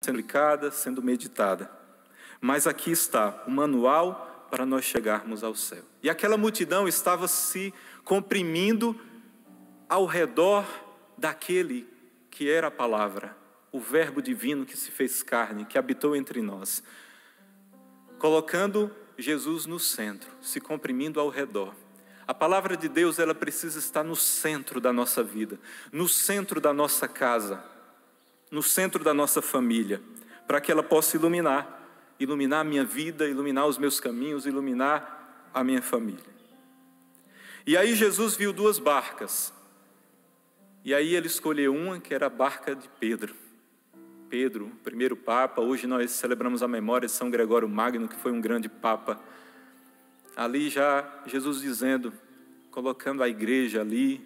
sendo aplicada, sendo meditada. Mas aqui está o manual para nós chegarmos ao céu. E aquela multidão estava se comprimindo ao redor daquele que era a palavra, o verbo divino que se fez carne, que habitou entre nós, colocando Jesus no centro, se comprimindo ao redor. A palavra de Deus, ela precisa estar no centro da nossa vida, no centro da nossa casa, no centro da nossa família, para que ela possa iluminar a minha vida, iluminar os meus caminhos, iluminar a minha família. E aí Jesus viu duas barcas, e aí ele escolheu uma que era a barca de Pedro. Pedro, o primeiro Papa. Hoje nós celebramos a memória de São Gregório Magno, que foi um grande Papa. Ali já Jesus dizendo, colocando a igreja ali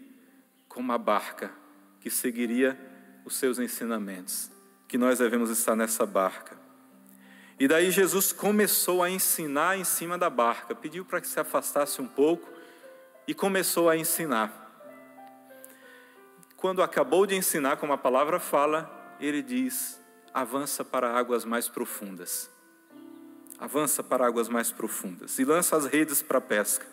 como uma barca que seguiria os seus ensinamentos, que nós devemos estar nessa barca. E daí Jesus começou a ensinar em cima da barca, pediu para que se afastasse um pouco e começou a ensinar. Quando acabou de ensinar, como a palavra fala, ele diz, avança para águas mais profundas. Avança para águas mais profundas e lança as redes para a pesca.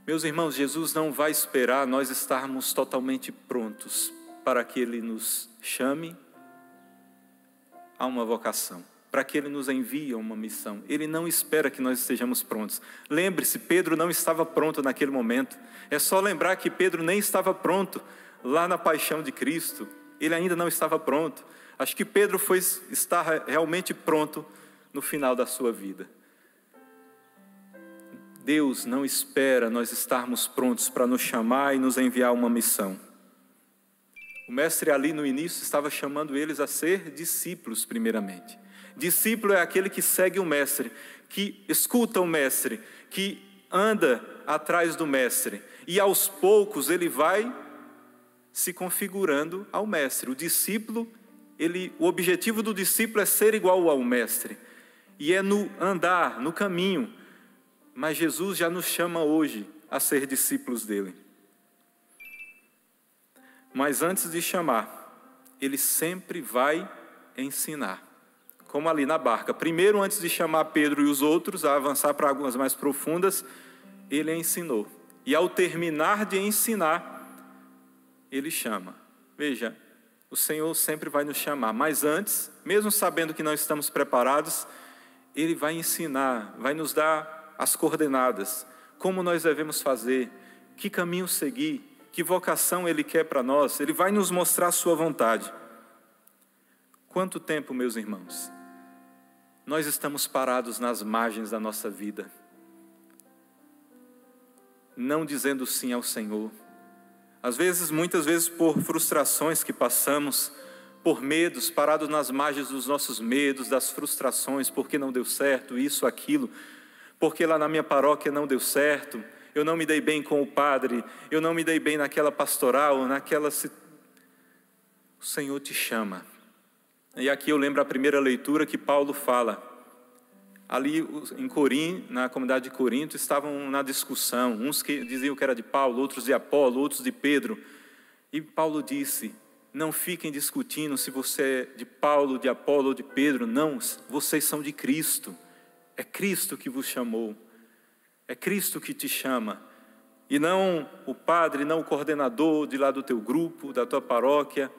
Meus irmãos, Jesus não vai esperar nós estarmos totalmente prontos para que Ele nos chame a uma vocação, para que Ele nos envie a uma missão. Ele não espera que nós estejamos prontos. Lembre-se, Pedro não estava pronto naquele momento. É só lembrar que Pedro nem estava pronto lá na paixão de Cristo. Ele ainda não estava pronto. Acho que Pedro foi estar realmente pronto no final da sua vida. Deus não espera nós estarmos prontos para nos chamar e nos enviar uma missão. O mestre ali no início estava chamando eles a ser discípulos primeiramente. Discípulo é aquele que segue o mestre, que escuta o mestre, que anda atrás do mestre. E aos poucos ele vai se configurando ao mestre. O discípulo, o objetivo do discípulo é ser igual ao mestre. E é no andar, no caminho. Mas Jesus já nos chama hoje a ser discípulos dele. Mas antes de chamar, ele sempre vai ensinar. Como ali na barca. Primeiro, antes de chamar Pedro e os outros a avançar para águas mais profundas, ele ensinou. E ao terminar de ensinar, ele chama. Veja, o Senhor sempre vai nos chamar. Mas antes, mesmo sabendo que não estamos preparados, Ele vai ensinar, vai nos dar as coordenadas. Como nós devemos fazer, que caminho seguir, que vocação Ele quer para nós. Ele vai nos mostrar a sua vontade. Quanto tempo, meus irmãos, nós estamos parados nas margens da nossa vida, não dizendo sim ao Senhor. Às vezes, muitas vezes por frustrações que passamos, por medos, parados nas margens dos nossos medos, das frustrações, porque não deu certo, isso, aquilo, porque lá na minha paróquia não deu certo, eu não me dei bem com o padre, eu não me dei bem naquela pastoral, O Senhor te chama. E aqui eu lembro a primeira leitura que Paulo fala. Ali em Corinto, na comunidade de Corinto, estavam na discussão. Uns que diziam que era de Paulo, outros de Apolo, outros de Pedro. E Paulo disse, não fiquem discutindo se você é de Paulo, de Apolo ou de Pedro. Não, vocês são de Cristo. É Cristo que vos chamou. É Cristo que te chama. E não o padre, não o coordenador de lá do teu grupo, da tua paróquia.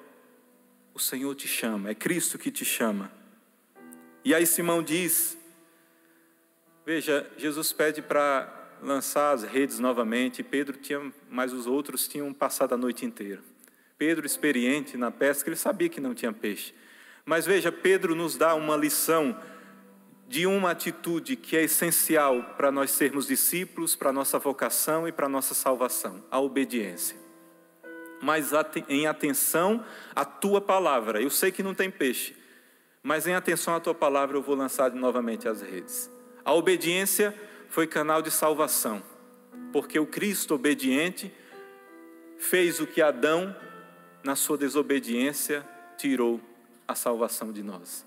O Senhor te chama, é Cristo que te chama. E aí Simão diz... Veja, Jesus pede para lançar as redes novamente. Pedro tinha, mas os outros tinham passado a noite inteira. Pedro, experiente na pesca, ele sabia que não tinha peixe. Mas veja, Pedro nos dá uma lição de uma atitude que é essencial para nós sermos discípulos, para a nossa vocação e para a nossa salvação, a obediência. Mas em atenção à tua palavra. Eu sei que não tem peixe, mas em atenção à tua palavra eu vou lançar novamente as redes. A obediência foi canal de salvação, porque o Cristo obediente fez o que Adão, na sua desobediência, tirou a salvação de nós.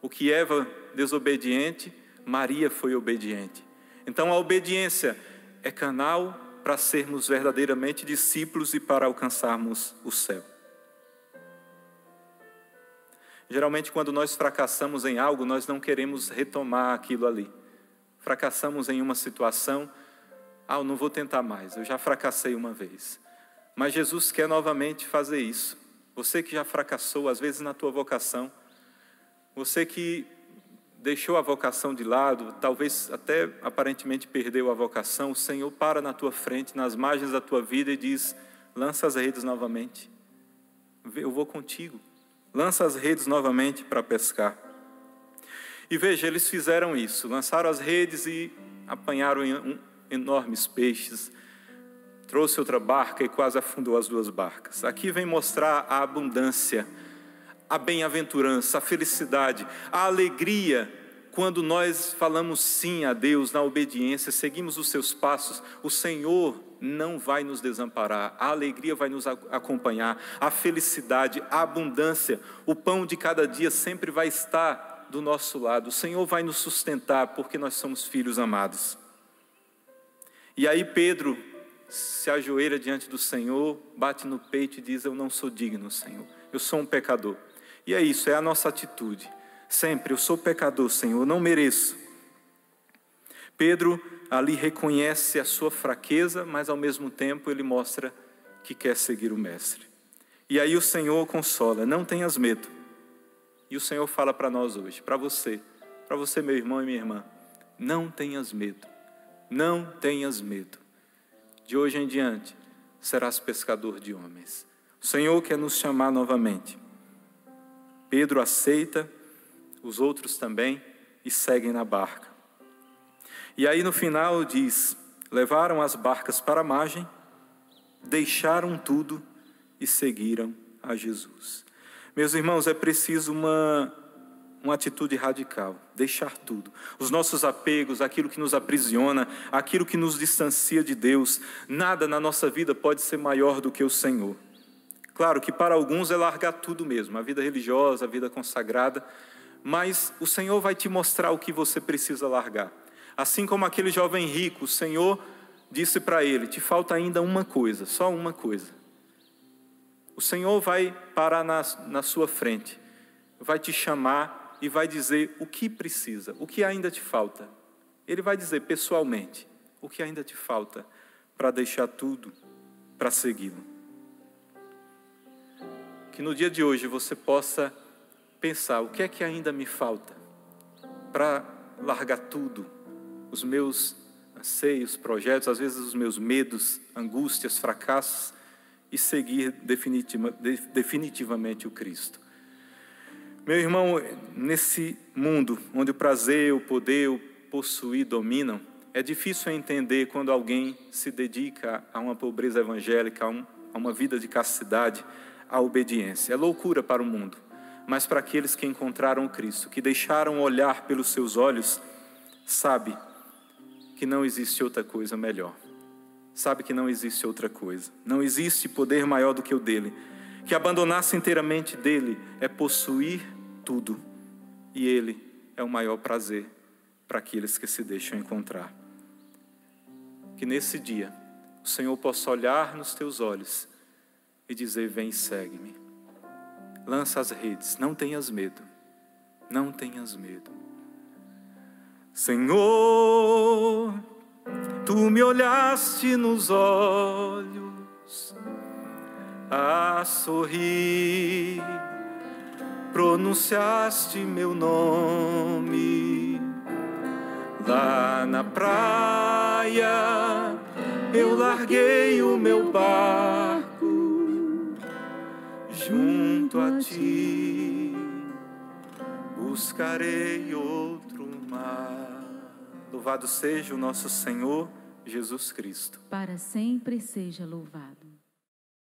O que Eva desobediente, Maria foi obediente. Então a obediência é canal para sermos verdadeiramente discípulos e para alcançarmos o céu. Geralmente, quando nós fracassamos em algo, nós não queremos retomar aquilo ali. Fracassamos em uma situação, eu não vou tentar mais, eu já fracassei uma vez. Mas Jesus quer novamente fazer isso. Você que já fracassou, às vezes na tua vocação, você que deixou a vocação de lado, talvez até aparentemente perdeu a vocação, o Senhor para na tua frente, nas margens da tua vida e diz: lança as redes novamente, eu vou contigo. Lança as redes novamente para pescar. E veja, eles fizeram isso, lançaram as redes e apanharam enormes peixes. Trouxe outra barca e quase afundou as duas barcas. Aqui vem mostrar a abundância, a bem-aventurança, a felicidade, a alegria, quando nós falamos sim a Deus na obediência, seguimos os seus passos, o Senhor não vai nos desamparar, a alegria vai nos acompanhar, a felicidade, a abundância, o pão de cada dia sempre vai estar do nosso lado, o Senhor vai nos sustentar, porque nós somos filhos amados. E aí Pedro se ajoelha diante do Senhor, bate no peito e diz: eu não sou digno, Senhor, eu sou um pecador. E é isso, é a nossa atitude, sempre: eu sou pecador, Senhor, eu não mereço. Pedro ali reconhece a sua fraqueza, mas ao mesmo tempo ele mostra que quer seguir o Mestre. E aí o Senhor consola: não tenhas medo. E o Senhor fala para nós hoje, para você meu irmão e minha irmã: não tenhas medo, não tenhas medo. De hoje em diante serás pescador de homens. O Senhor quer nos chamar novamente. Pedro aceita, os outros também, e seguem na barca. E aí no final diz: levaram as barcas para a margem, deixaram tudo e seguiram a Jesus. Meus irmãos, é preciso uma atitude radical, deixar tudo. Os nossos apegos, aquilo que nos aprisiona, aquilo que nos distancia de Deus, nada na nossa vida pode ser maior do que o Senhor. Claro que para alguns é largar tudo mesmo, a vida religiosa, a vida consagrada, mas o Senhor vai te mostrar o que você precisa largar. Assim como aquele jovem rico, o Senhor disse para ele: te falta ainda uma coisa, só uma coisa. O Senhor vai parar na sua frente, vai te chamar e vai dizer o que precisa, o que ainda te falta. Ele vai dizer pessoalmente o que ainda te falta para deixar tudo, para segui-lo. Que no dia de hoje você possa pensar: o que é que ainda me falta para largar tudo, os meus anseios, projetos, às vezes os meus medos, angústias, fracassos, e seguir definitivamente o Cristo. Meu irmão, nesse mundo onde o prazer, o poder, o possuir dominam, é difícil entender quando alguém se dedica a uma pobreza evangélica, a uma vida de castidade, à obediência. É loucura para o mundo, mas para aqueles que encontraram o Cristo, que deixaram olhar pelos seus olhos, sabe que não existe outra coisa melhor. Sabe que não existe outra coisa. Não existe poder maior do que o dele. Que abandonar-se inteiramente dele é possuir tudo. E ele é o maior prazer para aqueles que se deixam encontrar. Que nesse dia o Senhor possa olhar nos teus olhos e dizer: vem e segue-me. Lança as redes, não tenhas medo. Não tenhas medo. Senhor, tu me olhaste nos olhos, a sorrir, pronunciaste meu nome. Lá na praia eu larguei o meu barco, junto a ti buscarei outro mar. Louvado seja o nosso Senhor Jesus Cristo. Para sempre seja louvado.